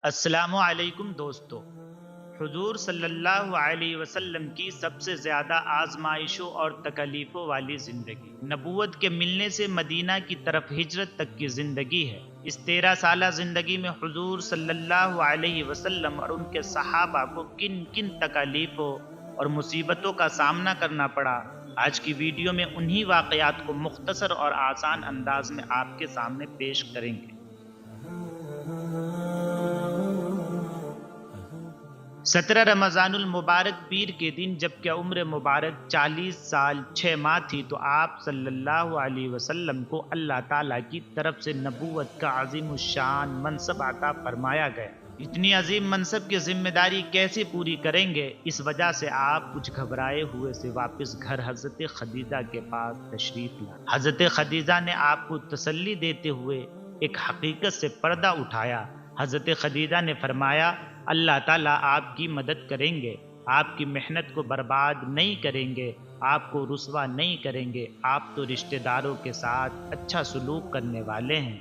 السلام علیکم دوستو۔ حضور صلی اللہ علیہ وسلم کی سب سے زیادہ آزمائشوں اور تکلیفوں والی زندگی، نبوت کے ملنے سے مدینہ کی طرف ہجرت تک کی زندگی ہے۔ اس 13 سالہ زندگی میں حضور صلی اللہ علیہ وسلم اور ان کے صحابہ کو کن کن تکلیفوں اور مصیبتوں کا سامنا کرنا پڑا، آج کی ویڈیو میں انہی واقعات کو مختصر اور آسان انداز میں آپ کے سامنے پیش کریں گے۔ 17 رمضان المبارک پیر کے دن جبکہ عمر مبارک 40 سال 6 ماہ تھی تو آپ صلی اللہ علیہ وسلم کو اللہ تعالیٰ کی طرف سے نبوت کا عظیم الشان منصب عطا فرمایا گیا۔ اتنی عظیم منصب کی ذمہ داری کیسے پوری کریں گے، اس وجہ سے آپ کچھ گھبرائے ہوئے سے واپس گھر حضرت خدیجہ کے پاس تشریف لائے۔ حضرت خدیجہ نے آپ کو تسلی دیتے ہوئے ایک حقیقت سے پردہ اٹھایا۔ حضرت خدیجہ نے فرمایا، اللہ تعالیٰ آپ کی مدد کریں گے، آپ کی محنت کو برباد نہیں کریں گے، آپ کو رسوا نہیں کریں گے، آپ تو رشتہ داروں کے ساتھ اچھا سلوک کرنے والے ہیں،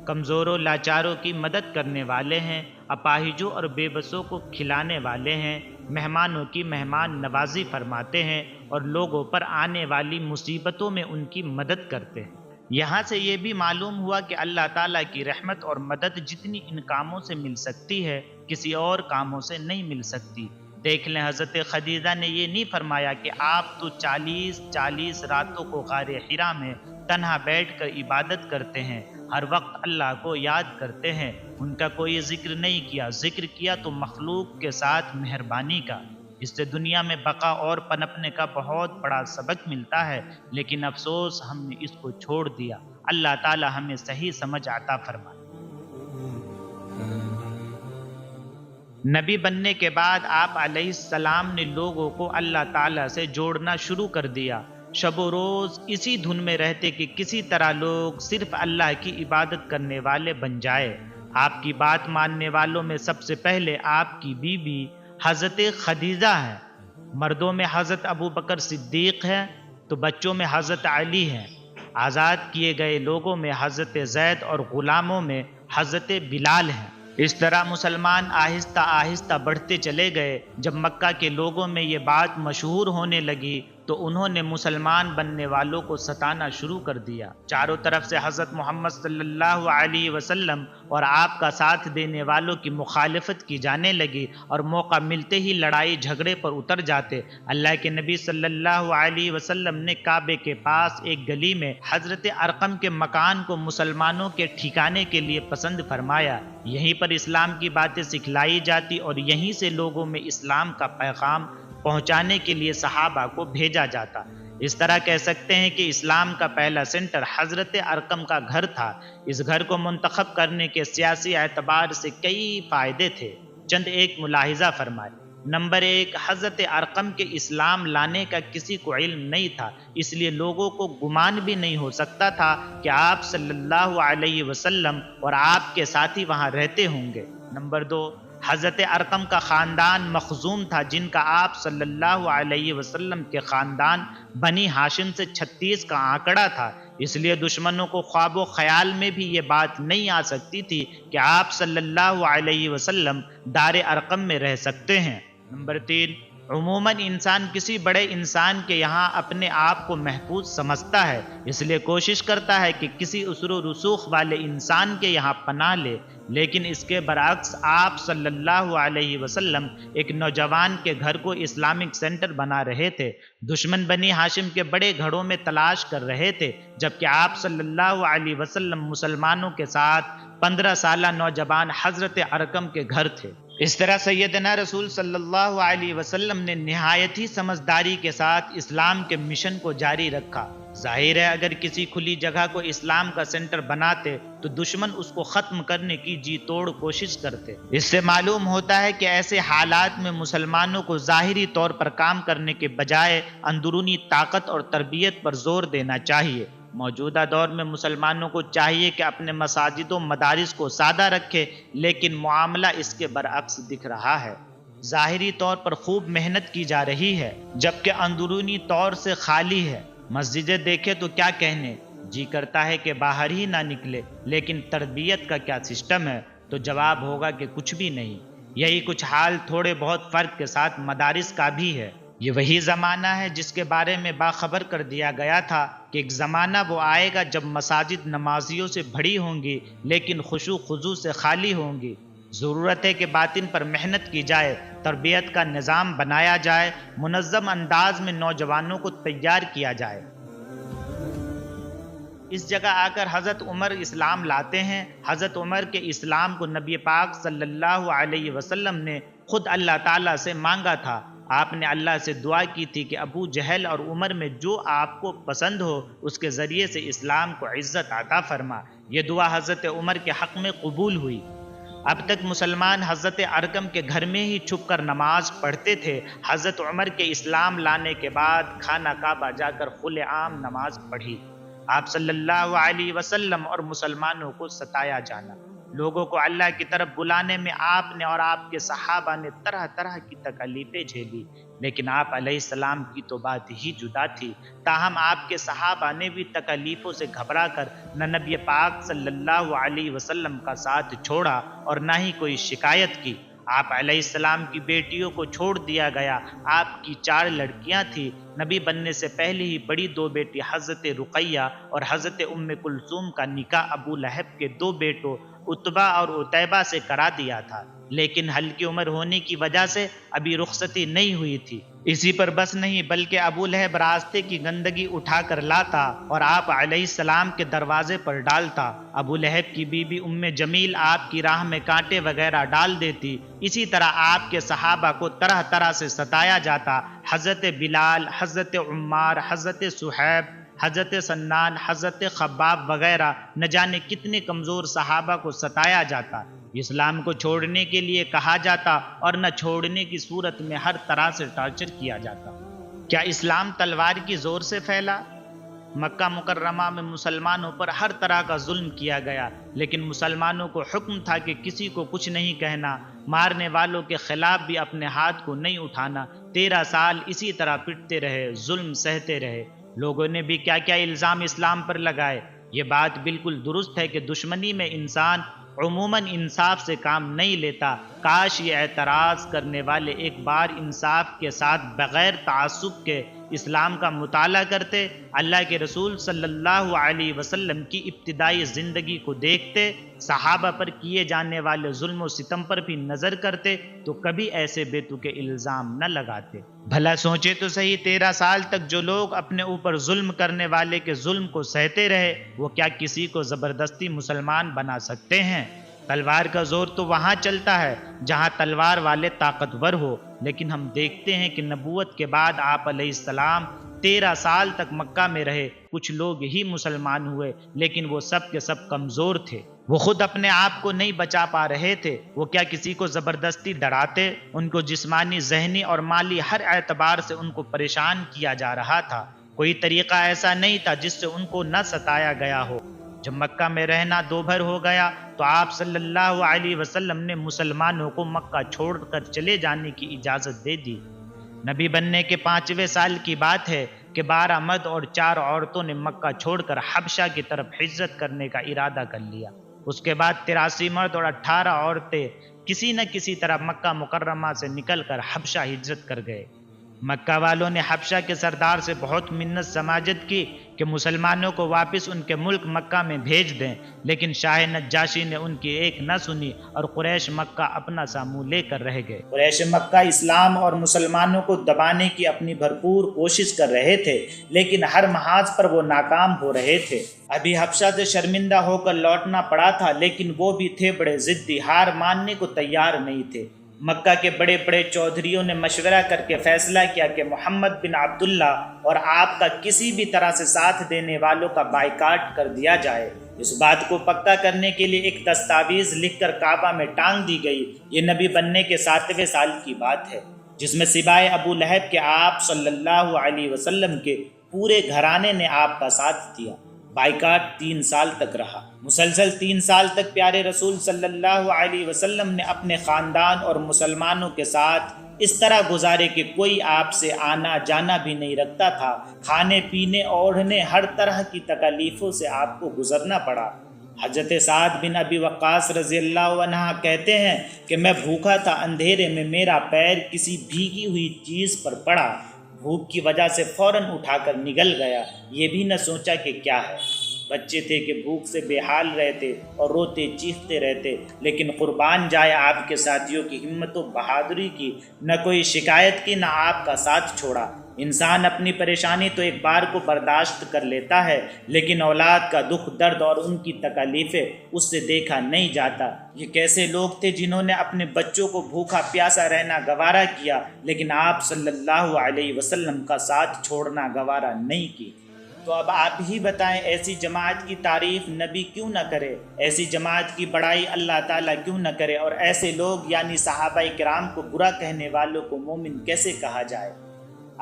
کمزوروں لاچاروں کی مدد کرنے والے ہیں، اپاہجوں اور بے بسوں کو کھلانے والے ہیں، مہمانوں کی مہمان نوازی فرماتے ہیں اور لوگوں پر آنے والی مصیبتوں میں ان کی مدد کرتے ہیں۔ یہاں سے یہ بھی معلوم ہوا کہ اللہ تعالیٰ کی رحمت اور مدد جتنی ان کاموں سے مل سکتی ہے کسی اور کاموں سے نہیں مل سکتی۔ دیکھ لیں، حضرت خدیجہ نے یہ نہیں فرمایا کہ آپ تو 40 راتوں کو غار حرا میں تنہا بیٹھ کر عبادت کرتے ہیں، ہر وقت اللہ کو یاد کرتے ہیں، ان کا کوئی ذکر نہیں کیا، ذکر کیا تو مخلوق کے ساتھ مہربانی کا۔ اس سے دنیا میں بقا اور پنپنے کا بہت بڑا سبق ملتا ہے، لیکن افسوس ہم نے اس کو چھوڑ دیا۔ اللہ تعالی ہمیں صحیح سمجھ عطا فرمائے۔ نبی بننے کے بعد آپ علیہ السلام نے لوگوں کو اللہ تعالیٰ سے جوڑنا شروع کر دیا۔ شب و روز اسی دھن میں رہتے کہ کسی طرح لوگ صرف اللہ کی عبادت کرنے والے بن جائے۔ آپ کی بات ماننے والوں میں سب سے پہلے آپ کی بیوی حضرت خدیجہ ہے، مردوں میں حضرت ابو بکر صدیق ہے تو بچوں میں حضرت علی ہے، آزاد کیے گئے لوگوں میں حضرت زید اور غلاموں میں حضرت بلال ہیں۔ اس طرح مسلمان آہستہ آہستہ بڑھتے چلے گئے۔ جب مکہ کے لوگوں میں یہ بات مشہور ہونے لگی تو انہوں نے مسلمان بننے والوں کو ستانا شروع کر دیا۔ چاروں طرف سے حضرت محمد صلی اللہ علیہ وسلم اور آپ کا ساتھ دینے والوں کی مخالفت کی جانے لگی اور موقع ملتے ہی لڑائی جھگڑے پر اتر جاتے۔ اللہ کے نبی صلی اللہ علیہ وسلم نے کعبے کے پاس ایک گلی میں حضرت ارقم کے مکان کو مسلمانوں کے ٹھکانے کے لیے پسند فرمایا۔ یہیں پر اسلام کی باتیں سکھلائی جاتی اور یہیں سے لوگوں میں اسلام کا پیغام پہنچانے کے لیے صحابہ کو بھیجا جاتا۔ اس طرح کہہ سکتے ہیں کہ اسلام کا پہلا سینٹر حضرت ارقم کا گھر تھا۔ اس گھر کو منتخب کرنے کے سیاسی اعتبار سے کئی فائدے تھے، چند ایک ملاحظہ فرمائے۔ نمبر 1، حضرت ارقم کے اسلام لانے کا کسی کو علم نہیں تھا، اس لیے لوگوں کو گمان بھی نہیں ہو سکتا تھا کہ آپ صلی اللہ علیہ وسلم اور آپ کے ساتھی وہاں رہتے ہوں گے۔ نمبر 2، حضرت ارقم کا خاندان مخزوم تھا، جن کا آپ صلی اللہ علیہ وسلم کے خاندان بنی ہاشم سے 36 کا آنکڑا تھا، اس لیے دشمنوں کو خواب و خیال میں بھی یہ بات نہیں آ سکتی تھی کہ آپ صلی اللہ علیہ وسلم دار ارقم میں رہ سکتے ہیں۔ نمبر 3، عموماً انسان کسی بڑے انسان کے یہاں اپنے آپ کو محفوظ سمجھتا ہے، اس لیے کوشش کرتا ہے کہ کسی عسر و رسوخ والے انسان کے یہاں پناہ لے، لیکن اس کے برعکس آپ صلی اللہ علیہ وسلم ایک نوجوان کے گھر کو اسلامک سینٹر بنا رہے تھے۔ دشمن بنی ہاشم کے بڑے گھروں میں تلاش کر رہے تھے، جبکہ آپ صلی اللہ علیہ وسلم مسلمانوں کے ساتھ 15 سالہ نوجوان حضرت ارقم کے گھر تھے۔ اس طرح سیدنا رسول صلی اللہ علیہ وسلم نے نہایت ہی سمجھداری کے ساتھ اسلام کے مشن کو جاری رکھا۔ ظاہر ہے اگر کسی کھلی جگہ کو اسلام کا سینٹر بناتے تو دشمن اس کو ختم کرنے کی جی توڑ کوشش کرتے۔ اس سے معلوم ہوتا ہے کہ ایسے حالات میں مسلمانوں کو ظاہری طور پر کام کرنے کے بجائے اندرونی طاقت اور تربیت پر زور دینا چاہیے۔ موجودہ دور میں مسلمانوں کو چاہیے کہ اپنے مساجد و مدارس کو سادہ رکھے، لیکن معاملہ اس کے برعکس دکھ رہا ہے۔ ظاہری طور پر خوب محنت کی جا رہی ہے، جبکہ اندرونی طور سے خالی ہے۔ مسجدیں دیکھے تو کیا کہنے، جی کرتا ہے کہ باہر ہی نہ نکلے، لیکن تربیت کا کیا سسٹم ہے۔ تو جواب ہوگا کہ کچھ بھی نہیں۔ یہی کچھ حال تھوڑے بہت فرق کے ساتھ مدارس کا بھی ہے۔ یہ وہی زمانہ ہے جس کے بارے میں باخبر کر دیا گیا تھا کہ ایک زمانہ وہ آئے گا جب مساجد نمازیوں سے بھری ہوں گی لیکن خشوع خضوع سے خالی ہوں گی۔ ضرورت ہے کہ باطن پر محنت کی جائے، تربیت کا نظام بنایا جائے، منظم انداز میں نوجوانوں کو تیار کیا جائے۔ اس جگہ آ کر حضرت عمر اسلام لاتے ہیں۔ حضرت عمر کے اسلام کو نبی پاک صلی اللہ علیہ وسلم نے خود اللہ تعالیٰ سے مانگا تھا۔ آپ نے اللہ سے دعا کی تھی کہ ابو جہل اور عمر میں جو آپ کو پسند ہو اس کے ذریعے سے اسلام کو عزت عطا فرما۔ یہ دعا حضرت عمر کے حق میں قبول ہوئی۔ اب تک مسلمان حضرت ارقم کے گھر میں ہی چھپ کر نماز پڑھتے تھے۔ حضرت عمر کے اسلام لانے کے بعد خانہ کعبہ جا کر کھلے عام نماز پڑھی۔ آپ صلی اللہ علیہ وسلم اور مسلمانوں کو ستایا جانا، لوگوں کو اللہ کی طرف بلانے میں آپ نے اور آپ کے صحابہ نے طرح طرح کی تکلیفیں جھیلی، لیکن آپ علیہ السلام کی تو بات ہی جدا تھی۔ تاہم آپ کے صحابہ نے بھی تکلیفوں سے گھبرا کر نہ نبی پاک صلی اللہ علیہ وسلم کا ساتھ چھوڑا اور نہ ہی کوئی شکایت کی۔ آپ علیہ السلام کی بیٹیوں کو چھوڑ دیا گیا۔ آپ کی 4 لڑکیاں تھیں۔ نبی بننے سے پہلے ہی بڑی 2 بیٹی حضرت رقیہ اور حضرت ام کلثوم کا نکاح ابو لہب کے 2 بیٹوں عتبہ اور عتیبہ سے کرا دیا تھا، لیکن ہلکی عمر ہونے کی وجہ سے ابھی رخصتی نہیں ہوئی تھی۔ اسی پر بس نہیں بلکہ ابو لہب راستے کی گندگی اٹھا کر لاتا اور آپ علیہ السلام کے دروازے پر ڈالتا۔ ابو لہب کی بیوی ام جمیل آپ کی راہ میں کانٹے وغیرہ ڈال دیتی۔ اسی طرح آپ کے صحابہ کو طرح طرح سے ستایا جاتا۔ حضرت بلال، حضرت عمار، حضرت صہیب، حضرت سنان، حضرت خباب وغیرہ نہ جانے کتنے کمزور صحابہ کو ستایا جاتا۔ اسلام کو چھوڑنے کے لیے کہا جاتا اور نہ چھوڑنے کی صورت میں ہر طرح سے ٹارچر کیا جاتا۔ کیا اسلام تلوار کی زور سے پھیلا؟ مکہ مکرمہ میں مسلمانوں پر ہر طرح کا ظلم کیا گیا، لیکن مسلمانوں کو حکم تھا کہ کسی کو کچھ نہیں کہنا، مارنے والوں کے خلاف بھی اپنے ہاتھ کو نہیں اٹھانا۔ 13 سال اسی طرح پٹتے رہے، ظلم سہتے رہے۔ لوگوں نے بھی کیا کیا الزام اسلام پر لگائے۔ یہ بات بالکل درست ہے کہ دشمنی میں انسان عموماً انصاف سے کام نہیں لیتا۔ کاش یہ اعتراض کرنے والے ایک بار انصاف کے ساتھ بغیر تعصب کے اسلام کا مطالعہ کرتے، اللہ کے رسول صلی اللہ علیہ وسلم کی ابتدائی زندگی کو دیکھتے، صحابہ پر کیے جانے والے ظلم و ستم پر بھی نظر کرتے تو کبھی ایسے بے تکے الزام نہ لگاتے۔ بھلا سوچے تو صحیح، 13 سال تک جو لوگ اپنے اوپر ظلم کرنے والے کے ظلم کو سہتے رہے، وہ کیا کسی کو زبردستی مسلمان بنا سکتے ہیں؟ تلوار کا زور تو وہاں چلتا ہے جہاں تلوار والے طاقتور ہو، لیکن ہم دیکھتے ہیں کہ نبوت کے بعد آپ علیہ السلام 13 سال تک مکہ میں رہے۔ کچھ لوگ ہی مسلمان ہوئے، لیکن وہ سب کے سب کمزور تھے۔ وہ خود اپنے آپ کو نہیں بچا پا رہے تھے۔ وہ کیا کسی کو زبردستی ڈراتے؟ ان کو جسمانی، ذہنی اور مالی ہر اعتبار سے ان کو پریشان کیا جا رہا تھا۔ کوئی طریقہ ایسا نہیں تھا جس سے ان کو نہ ستایا گیا ہو۔ جب مکہ میں رہنا دوبھر ہو گیا تو آپ صلی اللہ علیہ وسلم نے مسلمانوں کو مکہ چھوڑ کر چلے جانے کی اجازت دے دی۔ نبی بننے کے 5ویں سال کی بات ہے کہ 12 مرد اور 4 عورتوں نے مکہ چھوڑ کر حبشہ کی طرف ہجرت کرنے کا ارادہ کر لیا۔ اس کے بعد 83 مرد اور 18 عورتیں کسی نہ کسی طرح مکہ مکرمہ سے نکل کر حبشہ ہجرت کر گئے۔ مکہ والوں نے حبشہ کے سردار سے بہت منت سماجت کی کہ مسلمانوں کو واپس ان کے ملک مکہ میں بھیج دیں، لیکن شاہ نجاشی نے ان کی ایک نہ سنی اور قریش مکہ اپنا سا منہ لے کر رہ گئے۔ قریش مکہ اسلام اور مسلمانوں کو دبانے کی اپنی بھرپور کوشش کر رہے تھے، لیکن ہر محاذ پر وہ ناکام ہو رہے تھے۔ ابھی حبشہ سے شرمندہ ہو کر لوٹنا پڑا تھا، لیکن وہ بھی تھے بڑے ضدی، ہار ماننے کو تیار نہیں تھے۔ مکہ کے بڑے بڑے چودھریوں نے مشورہ کر کے فیصلہ کیا کہ محمد بن عبداللہ اور آپ کا کسی بھی طرح سے ساتھ دینے والوں کا بائیکاٹ کر دیا جائے۔ اس بات کو پکا کرنے کے لیے ایک دستاویز لکھ کر کعبہ میں ٹانگ دی گئی۔ یہ نبی بننے کے 7ویں سال کی بات ہے، جس میں سوائے ابو لہب کے آپ صلی اللہ علیہ وسلم کے پورے گھرانے نے آپ کا ساتھ دیا۔ بائیکاٹ 3 سال تک رہا۔ مسلسل 3 سال تک پیارے رسول صلی اللہ علیہ وسلم نے اپنے خاندان اور مسلمانوں کے ساتھ اس طرح گزارے کہ کوئی آپ سے آنا جانا بھی نہیں رکھتا تھا۔ کھانے پینے اوڑھنے ہر طرح کی تکلیفوں سے آپ کو گزرنا پڑا۔ حضرت سعد بن ابی وقاص رضی اللہ عنہ کہتے ہیں کہ میں بھوکا تھا، اندھیرے میں میرا پیر کسی بھیگی ہوئی چیز پر پڑا، بھوک کی وجہ سے فوراً اٹھا کر نگل گیا، یہ بھی نہ سوچا کہ کیا ہے۔ بچے تھے کہ بھوک سے بے حال رہتے اور روتے چیختے رہتے، لیکن قربان جائے آپ کے ساتھیوں کی ہمت و بہادری کی، نہ کوئی شکایت کی، نہ آپ کا ساتھ چھوڑا۔ انسان اپنی پریشانی تو ایک بار کو برداشت کر لیتا ہے، لیکن اولاد کا دکھ درد اور ان کی تکالیفیں اس سے دیکھا نہیں جاتا۔ یہ کیسے لوگ تھے جنہوں نے اپنے بچوں کو بھوکا پیاسا رہنا گوارا کیا، لیکن آپ صلی اللہ علیہ وسلم کا ساتھ چھوڑنا گوارا نہیں کی؟ تو اب آپ ہی بتائیں، ایسی جماعت کی تعریف نبی کیوں نہ کرے، ایسی جماعت کی بڑائی اللہ تعالیٰ کیوں نہ کرے، اور ایسے لوگ یعنی صحابہ کرام کو برا کہنے والوں کو مومن کیسے کہا جائے؟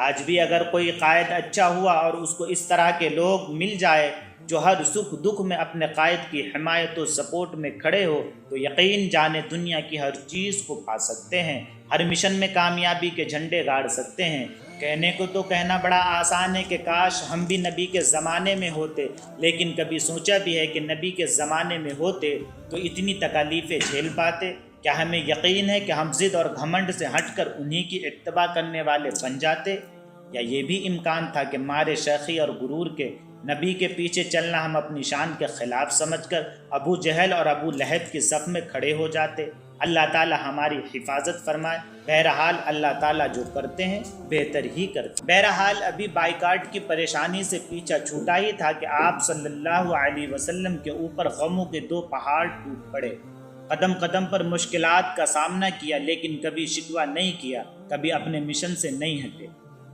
آج بھی اگر کوئی قائد اچھا ہوا اور اس کو اس طرح کے لوگ مل جائے جو ہر سکھ دکھ میں اپنے قائد کی حمایت و سپورٹ میں کھڑے ہو، تو یقین جانے دنیا کی ہر چیز کو پا سکتے ہیں، ہر مشن میں کامیابی کے جھنڈے گاڑ سکتے ہیں۔ کہنے کو تو کہنا بڑا آسان ہے کہ کاش ہم بھی نبی کے زمانے میں ہوتے، لیکن کبھی سوچا بھی ہے کہ نبی کے زمانے میں ہوتے تو اتنی تکالیفیں جھیل پاتے؟ کیا ہمیں یقین ہے کہ ہم ضد اور گھمنڈ سے ہٹ کر انہی کی اتباع کرنے والے بن جاتے؟ یا یہ بھی امکان تھا کہ مارے شیخی اور غرور کے نبی کے پیچھے چلنا ہم اپنی شان کے خلاف سمجھ کر ابو جہل اور ابو لہب کی صف میں کھڑے ہو جاتے؟ اللہ تعالی ہماری حفاظت فرمائے۔ بہرحال اللہ تعالیٰ جو کرتے ہیں بہتر ہی کرتے ہیں۔ بہرحال ابھی بائیکاٹ کی پریشانی سے پیچھا چھوٹا ہی تھا کہ آپ صلی اللہ علیہ وسلم کے اوپر غموں کے 2 پہاڑ ٹوٹ پڑے۔ قدم قدم پر مشکلات کا سامنا کیا، لیکن کبھی شکوہ نہیں کیا، کبھی اپنے مشن سے نہیں ہٹے۔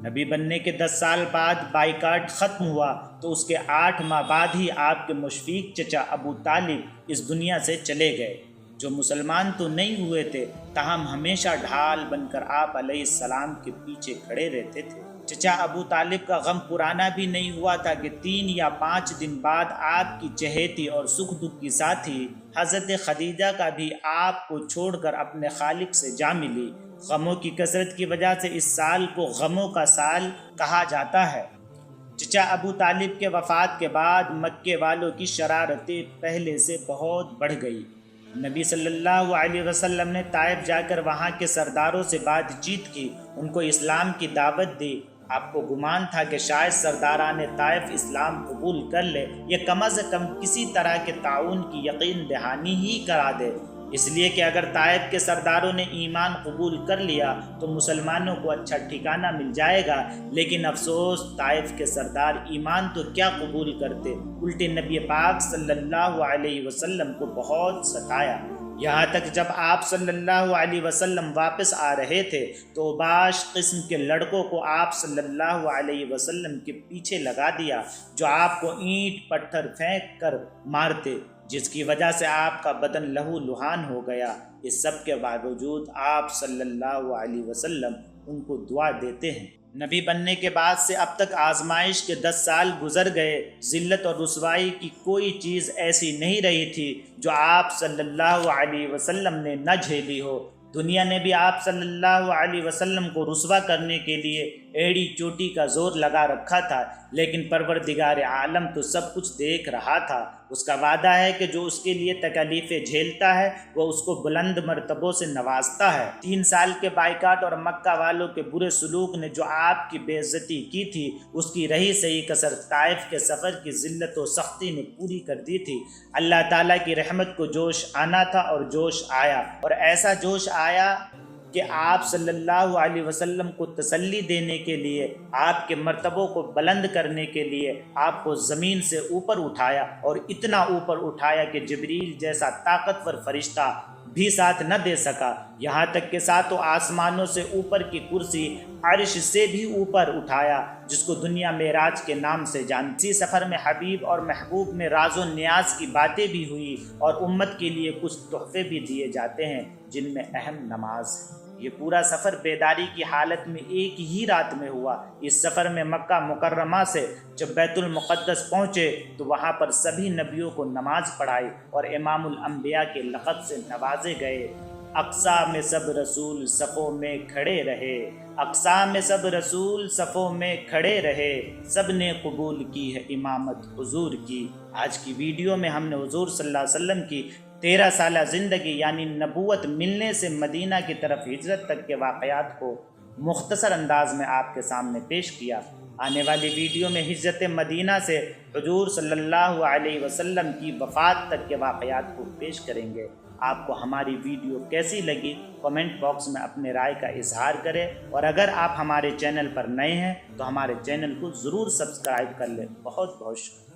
نبی بننے کے 10 سال بعد بائیکاٹ ختم ہوا تو اس کے 8 ماہ بعد ہی آپ کے مشفیق چچا ابو طالب اس دنیا سے چلے گئے، جو مسلمان تو نہیں ہوئے تھے، تاہم ہمیشہ ڈھال بن کر آپ علیہ السلام کے پیچھے کھڑے رہتے تھے۔ چچا ابو طالب کا غم پرانا بھی نہیں ہوا تھا کہ 3 یا 5 دن بعد آپ کی چہیتی اور سکھ دکھ کی ساتھی حضرت خدیجہ کا بھی آپ کو چھوڑ کر اپنے خالق سے جا ملی۔ غموں کی کثرت کی وجہ سے اس سال کو غموں کا سال کہا جاتا ہے۔ چچا ابو طالب کے وفات کے بعد مکے والوں کی شرارتیں پہلے سے بہت بڑھ گئی۔ نبی صلی اللہ علیہ وسلم نے طائف جا کر وہاں کے سرداروں سے بات چیت کی، ان کو اسلام کی دعوت دی۔ آپ کو گمان تھا کہ شاید سرداران طائف اسلام قبول کر لے، یہ کم از کم کسی طرح کے تعاون کی یقین دہانی ہی کرا دے، اس لیے کہ اگر طائف کے سرداروں نے ایمان قبول کر لیا تو مسلمانوں کو اچھا ٹھکانہ مل جائے گا۔ لیکن افسوس، طائف کے سردار ایمان تو کیا قبول کرتے، الٹے نبی پاک صلی اللہ علیہ وسلم کو بہت ستایا۔ یہاں تک جب آپ صلی اللہ علیہ وسلم واپس آ رہے تھے تو اوباش قسم کے لڑکوں کو آپ صلی اللہ علیہ وسلم کے پیچھے لگا دیا، جو آپ کو اینٹ پتھر پھینک کر مارتے، جس کی وجہ سے آپ کا بدن لہو لہان ہو گیا۔ اس سب کے باوجود آپ صلی اللہ علیہ وسلم ان کو دعا دیتے ہیں۔ نبی بننے کے بعد سے اب تک آزمائش کے 10 سال گزر گئے، ذلت اور رسوائی کی کوئی چیز ایسی نہیں رہی تھی جو آپ صلی اللہ علیہ وسلم نے نہ جھیلی ہو۔ دنیا نے بھی آپ صلی اللہ علیہ وسلم کو رسوا کرنے کے لیے ایڑی چوٹی کا زور لگا رکھا تھا، لیکن پروردگار عالم تو سب کچھ دیکھ رہا تھا۔ اس کا وعدہ ہے کہ جو اس کے لیے تکالیفیں جھیلتا ہے وہ اس کو بلند مرتبوں سے نوازتا ہے۔ 3 سال کے بائیکاٹ اور مکہ والوں کے برے سلوک نے جو آپ کی بے عزتی کی تھی، اس کی رہی صحیح کسر طائف کے سفر کی ذلت و سختی نے پوری کر دی تھی۔ اللہ تعالیٰ کی رحمت کو جوش آنا تھا اور جوش آیا، اور ایسا جوش آیا کہ آپ صلی اللہ علیہ وسلم کو تسلی دینے کے لیے، آپ کے مرتبوں کو بلند کرنے کے لیے آپ کو زمین سے اوپر اٹھایا، اور اتنا اوپر اٹھایا کہ جبریل جیسا طاقتور فرشتہ بھی ساتھ نہ دے سکا، یہاں تک کہ 7 آسمانوں سے اوپر کی کرسی عرش سے بھی اوپر اٹھایا، جس کو دنیا معراج کے نام سے جانتی۔ اسی سفر میں حبیب اور محبوب میں راز و نیاز کی باتیں بھی ہوئی، اور امت کے لیے کچھ تحفے بھی دیے جاتے ہیں، جن میں اہم نماز ہے۔ یہ پورا سفر بیداری کی حالت میں ایک ہی رات میں ہوا۔ اس سفر میں مکہ مکرمہ سے جب بیت المقدس پہنچے تو وہاں پر سبھی نبیوں کو نماز پڑھائی اور امام الانبیاء کے لقب سے نوازے گئے۔ اقصی میں سب رسول صفوں میں کھڑے رہے، اقصی میں سب رسول صفوں میں کھڑے رہے، سب نے قبول کی ہے امامت حضور کی۔ آج کی ویڈیو میں ہم نے حضور صلی اللہ علیہ وسلم کی 13 سالہ زندگی یعنی نبوت ملنے سے مدینہ کی طرف ہجرت تک کے واقعات کو مختصر انداز میں آپ کے سامنے پیش کیا۔ آنے والی ویڈیو میں ہجرت مدینہ سے حضور صلی اللہ علیہ وسلم کی وفات تک کے واقعات کو پیش کریں گے۔ آپ کو ہماری ویڈیو کیسی لگی کمنٹ باکس میں اپنے رائے کا اظہار کریں، اور اگر آپ ہمارے چینل پر نئے ہیں تو ہمارے چینل کو ضرور سبسکرائب کر لیں۔ بہت بہت شکریہ۔